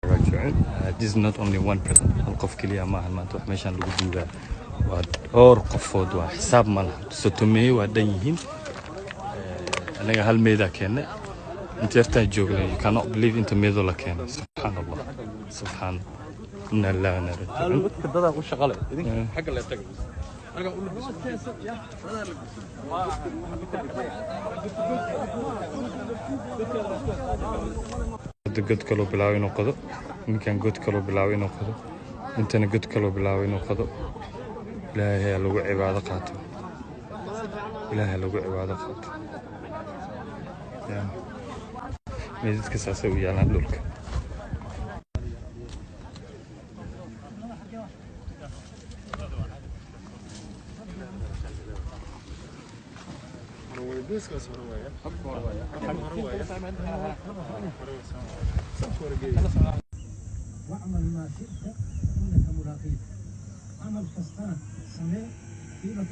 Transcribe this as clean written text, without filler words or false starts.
This is not only one person. Halqof kaliya ma ahan maanta wax meeshan lagu duugaa waa dhowr qofood waa xisaab ma laha sotomey waa dhan yihiin anaga hal meeda keenay inta yartaa joognay you cannot believe inta meedo la keenay subhanallah subhan inna lillahi wa inna ilayhi raaji'uun dadka u shaqale idinka xagga la tagay halka u labiso god kalo bilaaway inuu qodo ninkan god kalo bilaaway inuu qodo intana god kalo bilaaway inuu qodo ilaahay lagu cibaado qaato ilaahay lagu cibaado qaato meedadka saasay u yaalaan dhulka واعمل ما شئت انك ملاقيه عمل كستان سمع في لك